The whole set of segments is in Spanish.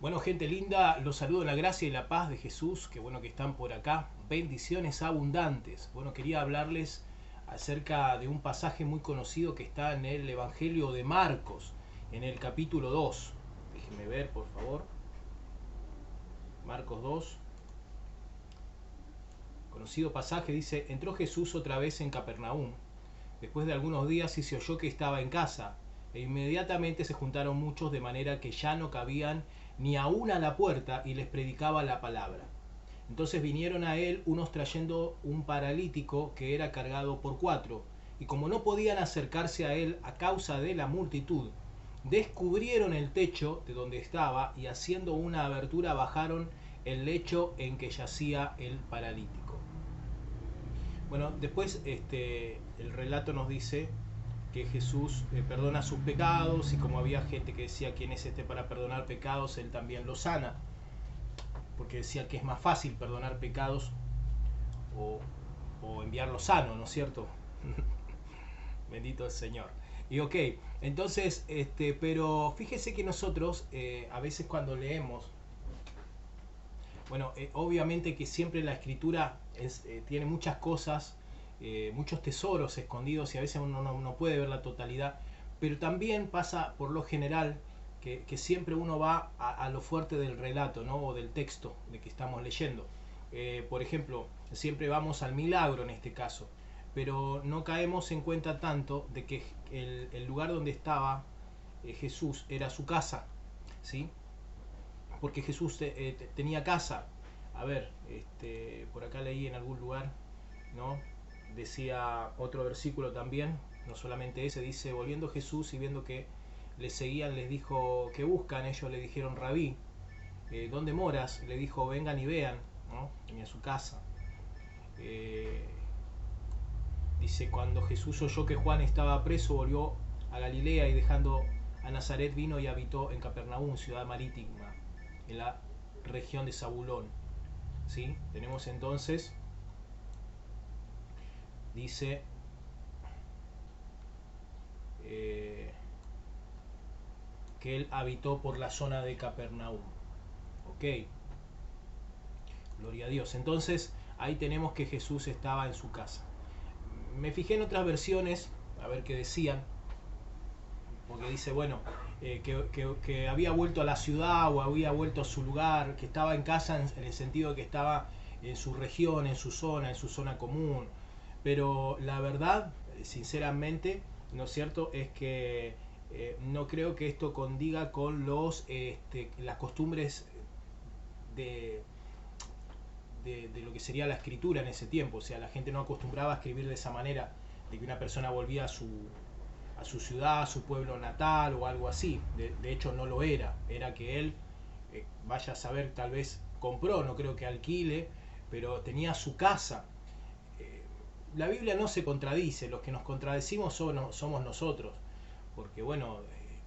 Bueno, gente linda, los saludo en la gracia y la paz de Jesús. Qué bueno que están por acá. Bendiciones abundantes. Bueno, quería hablarles acerca de un pasaje muy conocido que está en el Evangelio de Marcos, en el capítulo 2. Déjenme ver, por favor. Marcos 2. Conocido pasaje dice: entró Jesús otra vez en Capernaum, después de algunos días, y se oyó que estaba en casa. E inmediatamente se juntaron muchos, de manera que ya no cabían ni aún a la puerta, y les predicaba la palabra. Entonces vinieron a él unos trayendo un paralítico que era cargado por cuatro, y como no podían acercarse a él a causa de la multitud, descubrieron el techo de donde estaba, y haciendo una abertura bajaron el lecho en que yacía el paralítico. Bueno, después el relato nos dice que Jesús perdona sus pecados, y como había gente que decía: ¿quién es este para perdonar pecados? Él también lo sana, porque decía que es más fácil perdonar pecados o, o enviarlo sano, ¿no es cierto? Bendito el Señor. Y ok, entonces, pero fíjese que nosotros a veces cuando leemos, bueno, obviamente que siempre la escritura tiene muchas cosas, muchos tesoros escondidos, y a veces uno no puede ver la totalidad, pero también pasa por lo general que siempre uno va a lo fuerte del relato, ¿no? O del texto de que estamos leyendo. Por ejemplo, siempre vamos al milagro en este caso, pero no caemos en cuenta tanto de que el lugar donde estaba Jesús era su casa, ¿sí? Porque Jesús tenía casa. A ver, por acá leí en algún lugar, ¿no? Decía otro versículo también, no solamente ese, dice: volviendo Jesús y viendo que le seguían, les dijo: ¿qué buscan? Ellos le dijeron: Rabí, ¿dónde moras? Le dijo: vengan y vean, ¿no? Tenía su casa. Dice: cuando Jesús oyó que Juan estaba preso, volvió a Galilea, y dejando a Nazaret vino y habitó en Capernaum, ciudad marítima, en la región de Zabulón. ¿Sí? Tenemos entonces, dice, que él habitó por la zona de Capernaum. Ok, gloria a Dios. Entonces ahí tenemos que Jesús estaba en su casa. Me fijé en otras versiones a ver qué decían, porque dice, bueno, que había vuelto a la ciudad, o había vuelto a su lugar, que estaba en casa en el sentido de que estaba en su región, en su zona común. Pero la verdad, sinceramente, ¿no es cierto?, es que no creo que esto condiga con las costumbres de, de lo que sería la escritura en ese tiempo. O sea, la gente no acostumbraba a escribir de esa manera, de que una persona volvía a su ciudad, a su pueblo natal o algo así. De hecho no lo era, era que él, vaya a saber, tal vez compró, no creo que alquile, pero tenía su casa. La Biblia no se contradice, los que nos contradecimos somos nosotros, porque bueno,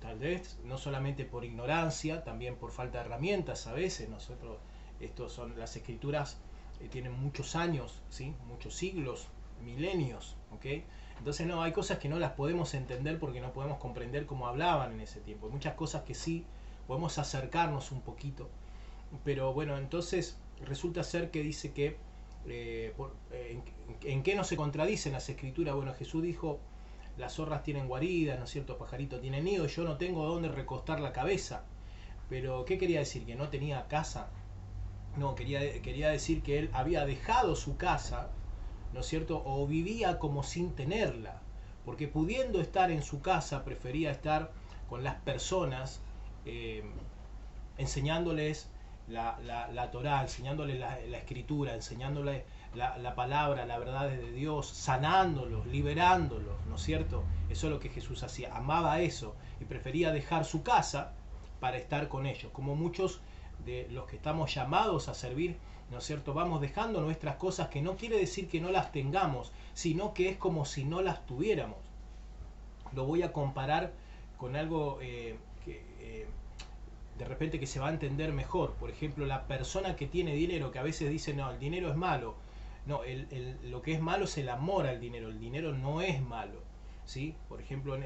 tal vez no solamente por ignorancia, también por falta de herramientas a veces. Nosotros, estos son las escrituras, tienen muchos años, ¿sí? Muchos siglos, milenios, ¿ok? Entonces no, hay cosas que no las podemos entender porque no podemos comprender cómo hablaban en ese tiempo. Hay muchas cosas que sí podemos acercarnos un poquito, pero bueno, entonces resulta ser que dice que en qué no se contradicen las escrituras. Bueno, Jesús dijo: las zorras tienen guaridas, ¿no es cierto? Pajarito tiene nido, y yo no tengo dónde recostar la cabeza. Pero ¿qué quería decir? ¿Que no tenía casa? No, quería decir que él había dejado su casa, ¿no es cierto? O vivía como sin tenerla, porque pudiendo estar en su casa prefería estar con las personas, eh, enseñándoles la Torá, enseñándoles la escritura, enseñándoles la palabra, la verdad de Dios, sanándolos, liberándolos, ¿no es cierto? Eso es lo que Jesús hacía, amaba eso, y prefería dejar su casa para estar con ellos, como muchos de los que estamos llamados a servir, ¿no es cierto? Vamos dejando nuestras cosas, que no quiere decir que no las tengamos, sino que es como si no las tuviéramos. Lo voy a comparar con algo de repente que se va a entender mejor. Por ejemplo, la persona que tiene dinero, que a veces dice: no, el dinero es malo. No, lo que es malo es el amor al dinero. El dinero no es malo, ¿sí? Por ejemplo,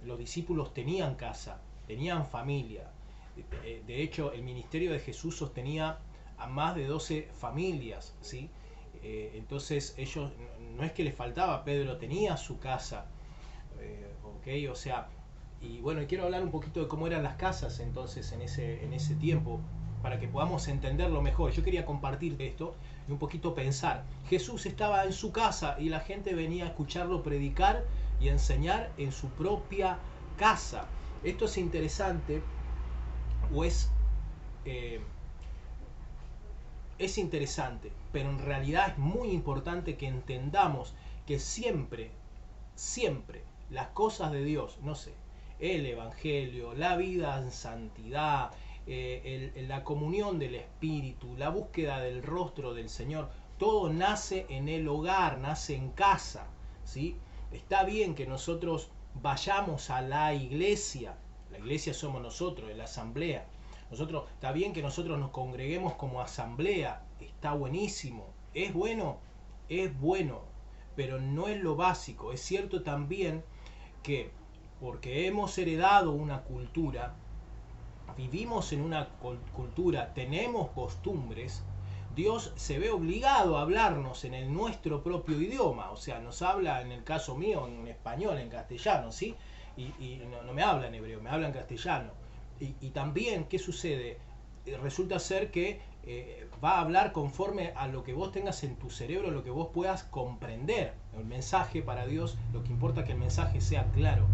los discípulos tenían casa, tenían familia, De hecho, el ministerio de Jesús sostenía a más de 12 familias, ¿sí? Entonces ellos, no es que les faltaba, Pedro tenía su casa, ¿ok? O sea, y bueno, quiero hablar un poquito de cómo eran las casas entonces en ese tiempo, para que podamos entenderlo mejor. Yo quería compartir esto y un poquito pensar. Jesús estaba en su casa y la gente venía a escucharlo predicar y enseñar en su propia casa. Esto es interesante, o eh, es interesante, pero en realidad es muy importante que entendamos que siempre, siempre las cosas de Dios, no sé, el Evangelio, la vida en santidad, la comunión del Espíritu, la búsqueda del rostro del Señor, todo nace en el hogar, nace en casa, ¿sí? Está bien que nosotros vayamos a la iglesia somos nosotros, en la asamblea. Nosotros, está bien que nosotros nos congreguemos como asamblea, está buenísimo, es bueno, pero no es lo básico. Es cierto también que porque hemos heredado una cultura, vivimos en una cultura, tenemos costumbres, Dios se ve obligado a hablarnos en el nuestro propio idioma, o sea, nos habla en el caso mío en español, en castellano, ¿sí? Y no me habla en hebreo, me habla en castellano. Y también, ¿qué sucede? Resulta ser que va a hablar conforme a lo que vos tengas en tu cerebro, lo que vos puedas comprender. El mensaje para Dios, lo que importa es que el mensaje sea claro.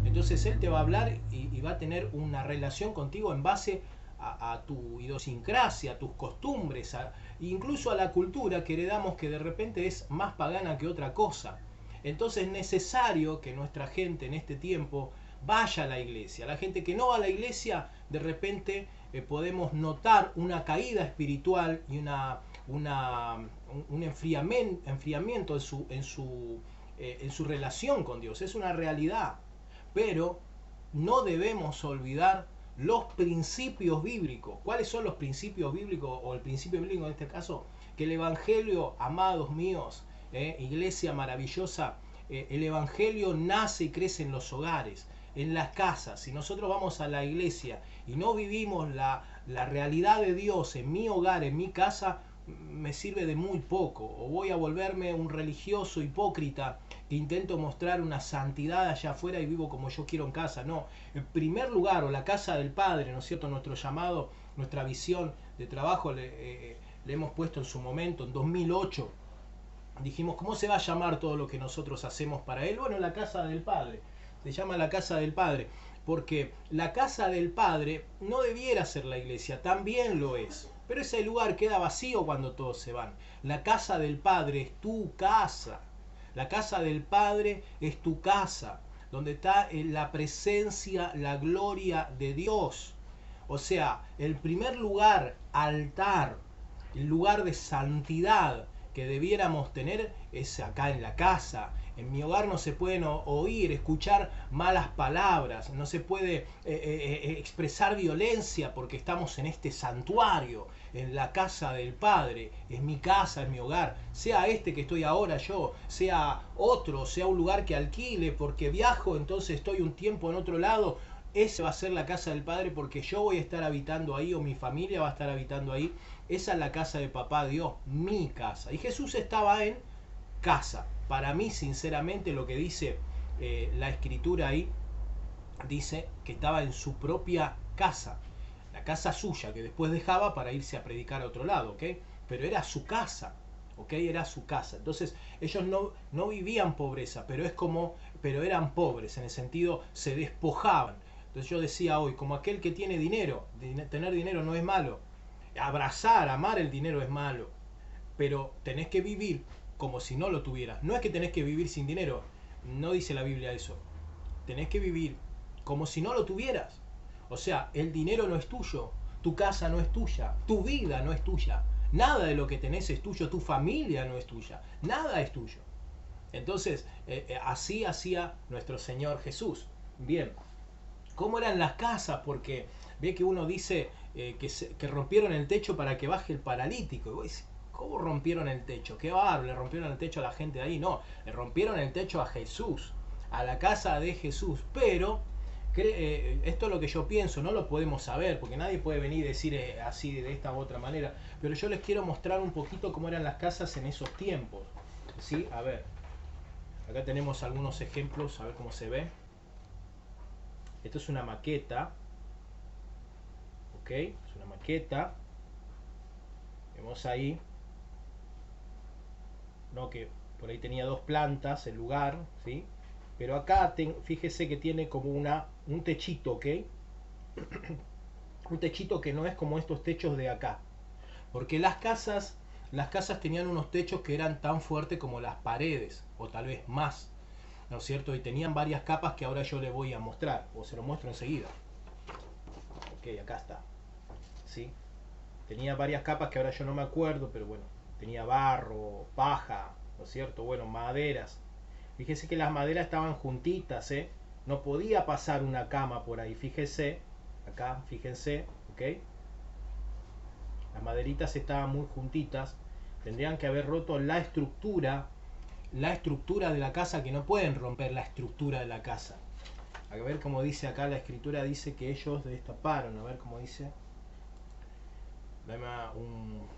Entonces Él te va a hablar y va a tener una relación contigo en base a tu idiosincrasia, a tus costumbres, incluso a la cultura que heredamos, que de repente es más pagana que otra cosa. Entonces es necesario que nuestra gente en este tiempo vaya a la iglesia. La gente que no va a la iglesia, de repente podemos notar una caída espiritual y un enfriamiento en su relación con Dios. Es una realidad. Pero no debemos olvidar los principios bíblicos. ¿Cuáles son los principios bíblicos? O el principio bíblico en este caso, que el Evangelio, amados míos, iglesia maravillosa, el Evangelio nace y crece en los hogares, en las casas. Si nosotros vamos a la iglesia y no vivimos la realidad de Dios en mi hogar, en mi casa, me sirve de muy poco. O voy a volverme un religioso hipócrita que intento mostrar una santidad allá afuera y vivo como yo quiero en casa. No, en primer lugar, o la casa del Padre, ¿no es cierto? Nuestro llamado, nuestra visión de trabajo le hemos puesto en su momento, en 2008. Dijimos, ¿cómo se va a llamar todo lo que nosotros hacemos para Él? Bueno, la casa del Padre. Se llama la casa del Padre. Porque la casa del Padre no debiera ser la iglesia, también lo es. Pero ese lugar queda vacío cuando todos se van. La casa del Padre es tu casa. La casa del Padre es tu casa, donde está la presencia, la gloria de Dios. O sea, el primer lugar, altar, el lugar de santidad que debiéramos tener es acá en la casa. En mi hogar no se pueden oír, escuchar malas palabras, no se puede expresar violencia porque estamos en este santuario, en la casa del Padre. Es mi casa, es mi hogar. Sea este que estoy ahora yo, sea otro, sea un lugar que alquile porque viajo, entonces estoy un tiempo en otro lado. Esa va a ser la casa del Padre porque yo voy a estar habitando ahí o mi familia va a estar habitando ahí. Esa es la casa de Papá Dios, mi casa. Y Jesús estaba en casa. Para mí, sinceramente, lo que dice la escritura ahí, dice que estaba en su propia casa. La casa suya, que después dejaba para irse a predicar a otro lado, ¿ok? Pero era su casa, ¿ok? Era su casa. Entonces, ellos no vivían pobreza, pero eran pobres, en el sentido, se despojaban. Entonces yo decía hoy, como aquel que tiene dinero, tener dinero no es malo. Abrazar, amar el dinero es malo. Pero tenés que vivir como si no lo tuvieras. No es que tenés que vivir sin dinero. No dice la Biblia eso. Tenés que vivir como si no lo tuvieras. O sea, el dinero no es tuyo. Tu casa no es tuya. Tu vida no es tuya. Nada de lo que tenés es tuyo. Tu familia no es tuya. Nada es tuyo. Entonces, así hacía nuestro Señor Jesús. Bien. ¿Cómo eran las casas? Porque ve que uno dice que rompieron el techo para que baje el paralítico. Y vos decís, ¿cómo rompieron el techo? Qué bárbaro, le rompieron el techo a la gente de ahí. No, le rompieron el techo a Jesús, a la casa de Jesús. Pero Esto es lo que yo pienso, no lo podemos saber, porque nadie puede venir y decir así de esta u otra manera, pero yo les quiero mostrar un poquito cómo eran las casas en esos tiempos. ¿Sí? A ver, acá tenemos algunos ejemplos, a ver cómo se ve. Esto es una maqueta, ¿ok? Es una maqueta. Vemos ahí, ¿no? Que por ahí tenía dos plantas el lugar, ¿sí? Pero acá fíjese que tiene como un techito, ¿ok? Un techito que no es como estos techos de acá. Porque las casas tenían unos techos que eran tan fuertes como las paredes, o tal vez más, ¿no es cierto? Y tenían varias capas que ahora yo les voy a mostrar, o se lo muestro enseguida. Ok, acá está, ¿sí? Tenía varias capas que ahora yo no me acuerdo, pero bueno, tenía barro, paja, ¿no es cierto? Bueno, maderas. Fíjese que las maderas estaban juntitas, ¿eh? No podía pasar una cama por ahí, fíjese, acá, fíjense, ¿ok? Las maderitas estaban muy juntitas, tendrían que haber roto la estructura de la casa, que no pueden romper la estructura de la casa. A ver cómo dice acá la escritura, dice que ellos destaparon, a ver cómo dice. Dame unos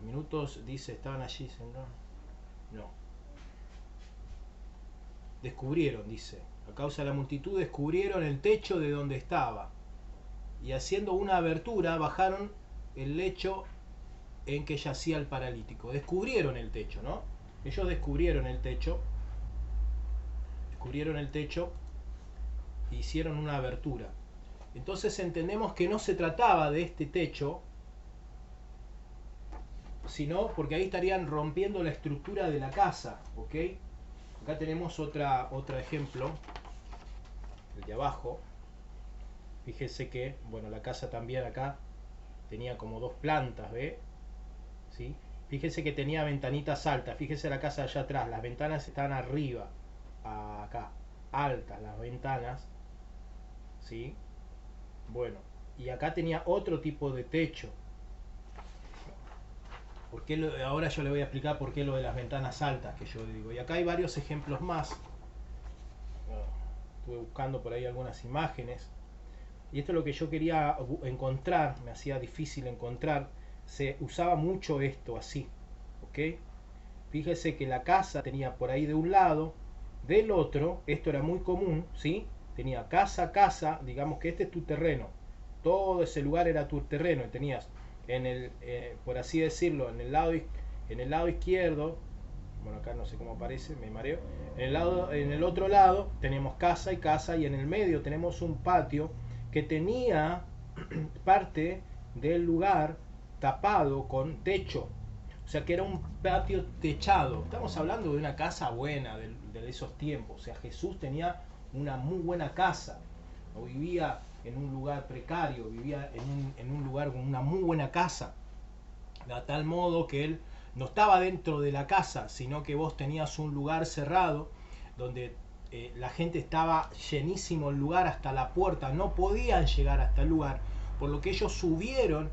minutos, dice, estaban allí, no. Descubrieron, dice, a causa de la multitud descubrieron el techo de donde estaba, y haciendo una abertura bajaron el lecho en que yacía el paralítico. Descubrieron el techo, ¿no? Ellos descubrieron el techo, e hicieron una abertura. Entonces entendemos que no se trataba de este techo, sino porque ahí estarían rompiendo la estructura de la casa, ¿ok? Acá tenemos otro ejemplo, el de abajo. Fíjese que, bueno, la casa también acá tenía como dos plantas, ¿ve? ¿Sí? Fíjese que tenía ventanitas altas. Fíjese la casa allá atrás, las ventanas están arriba, acá, altas las ventanas, ¿sí? Bueno, y acá tenía otro tipo de techo. Ahora yo le voy a explicar por qué lo de las ventanas altas que yo digo. Y acá hay varios ejemplos más. Estuve buscando por ahí algunas imágenes. Y esto es lo que yo quería encontrar, me hacía difícil encontrar. Se usaba mucho esto así, ¿ok? Fíjese que la casa tenía por ahí de un lado, del otro, esto era muy común, ¿sí? Tenía casa, digamos que este es tu terreno. Todo ese lugar era tu terreno y tenías por así decirlo, en el lado izquierdo, bueno, acá no sé cómo aparece, me mareo. En el otro lado tenemos casa, y en el medio tenemos un patio que tenía parte del lugar tapado con techo. O sea que era un patio techado. Estamos hablando de una casa buena de esos tiempos. O sea, Jesús tenía una muy buena casa. No vivía en un lugar precario, vivía en un lugar con una muy buena casa. De tal modo que él no estaba dentro de la casa, sino que vos tenías un lugar cerrado donde la gente estaba llenísimo el lugar hasta la puerta, no podían llegar hasta el lugar, por lo que ellos subieron,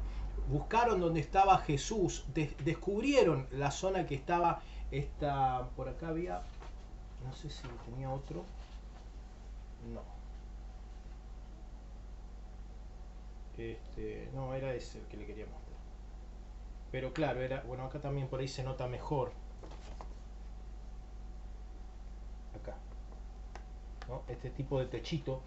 buscaron donde estaba Jesús, descubrieron la zona que estaba, por acá había, no sé si tenía otro, no, no, era ese el que le quería mostrar. Pero claro, bueno, acá también por ahí se nota mejor. Acá, ¿no? Este tipo de techito.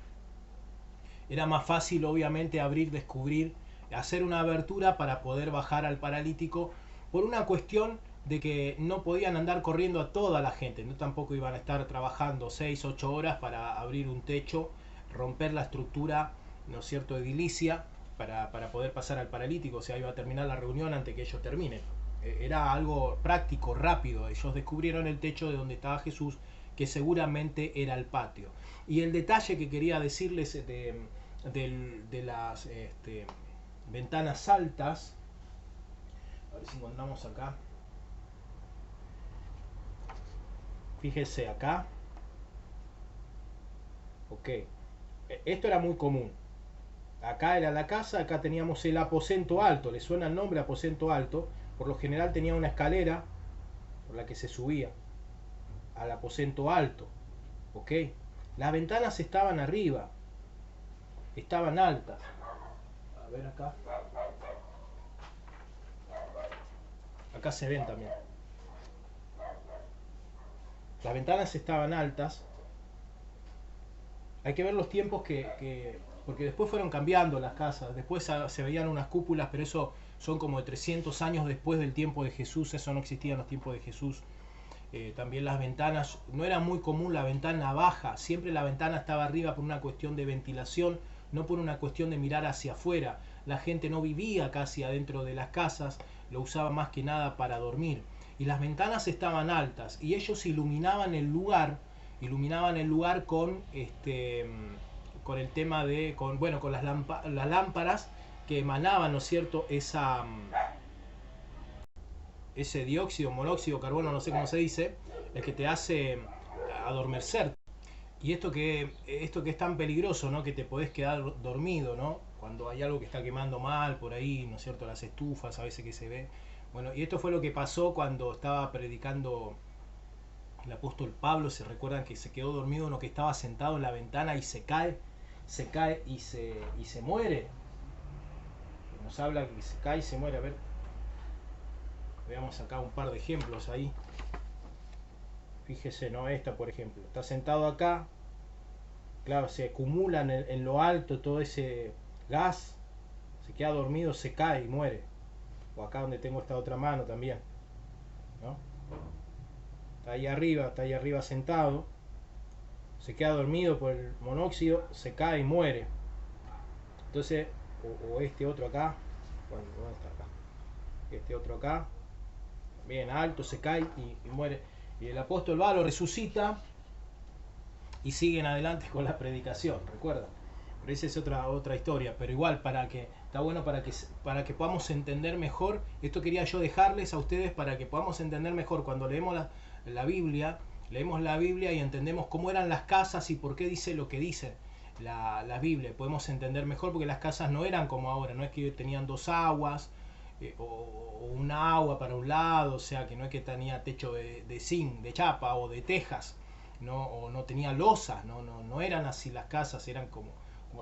Era más fácil, obviamente, abrir, descubrir, hacer una abertura para poder bajar al paralítico, por una cuestión de que no podían andar corriendo a toda la gente, no tampoco iban a estar trabajando 6, 8 horas para abrir un techo, romper la estructura, ¿no es cierto?, edilicia, para poder pasar al paralítico. O sea, iba a terminar la reunión antes que ellos terminen. Era algo práctico, rápido. Ellos descubrieron el techo de donde estaba Jesús, que seguramente era el patio. Y el detalle que quería decirles de las ventanas altas, a ver si encontramos acá. Fíjese acá. Ok. Esto era muy común. Acá era la casa, acá teníamos el aposento alto. ¿Le suena el nombre aposento alto? Por lo general tenía una escalera por la que se subía al aposento alto. ¿Ok? Las ventanas estaban arriba. estaban altas. A ver acá. Acá se ven también. Las ventanas estaban altas. Hay que ver los tiempos porque después fueron cambiando las casas. Después se veían unas cúpulas, pero eso son como de 300 años después del tiempo de Jesús. Eso no existía en los tiempos de Jesús. También las ventanas, no era muy común la ventana baja. Siempre la ventana estaba arriba por una cuestión de ventilación, no por una cuestión de mirar hacia afuera. La gente no vivía casi adentro de las casas, lo usaba más que nada para dormir. Y las ventanas estaban altas y ellos iluminaban el lugar con el tema de, con las lámparas que emanaban, ¿no es cierto?, ese dióxido, monóxido, carbono, no sé cómo se dice, el que te hace adormecer. Y esto que es tan peligroso, ¿no? Que te podés quedar dormido, ¿no? Cuando hay algo que está quemando mal por ahí, ¿no es cierto? Las estufas a veces que se ve. Bueno, y esto fue lo que pasó cuando estaba predicando el apóstol Pablo. Se recuerdan que se quedó dormido uno que estaba sentado en la ventana y se cae y se muere. Nos habla que se cae y se muere. A ver, veamos acá un par de ejemplos ahí. Fíjese, ¿no? Esta, por ejemplo. Está sentado acá. Claro, se acumula en lo alto todo ese gas. Se queda dormido, se cae y muere. O acá donde tengo esta otra mano también, ¿no? Está ahí arriba sentado. Se queda dormido por el monóxido, se cae y muere. Entonces, o este otro acá. Bueno, ¿dónde está acá? Este otro acá. Bien alto, se cae y muere. Y el apóstol va, lo resucita y siguen adelante con la predicación, ¿recuerdan? Pero esa es otra historia, pero igual está bueno para que podamos entender mejor. Esto quería yo dejarles a ustedes para que podamos entender mejor cuando leemos la Biblia, leemos la Biblia y entendemos cómo eran las casas y por qué dice lo que dice la Biblia. Podemos entender mejor porque las casas no eran como ahora, no es que tenían dos aguas, o un agua para un lado, o sea que no es que tenía techo de zinc, de chapa o de tejas, ¿no? O no tenía losas, no eran así las casas, eran como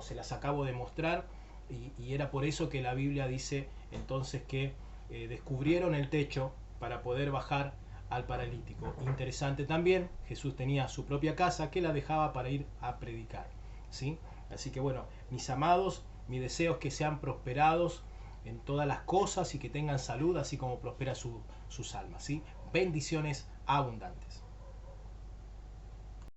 se las acabo de mostrar, y era por eso que la Biblia dice entonces que descubrieron el techo para poder bajar al paralítico. Interesante también, Jesús tenía su propia casa que la dejaba para ir a predicar, ¿sí? Así que bueno, mis amados, mi deseo es que sean prosperados en todas las cosas y que tengan salud, así como prospera sus almas, ¿sí? Bendiciones abundantes.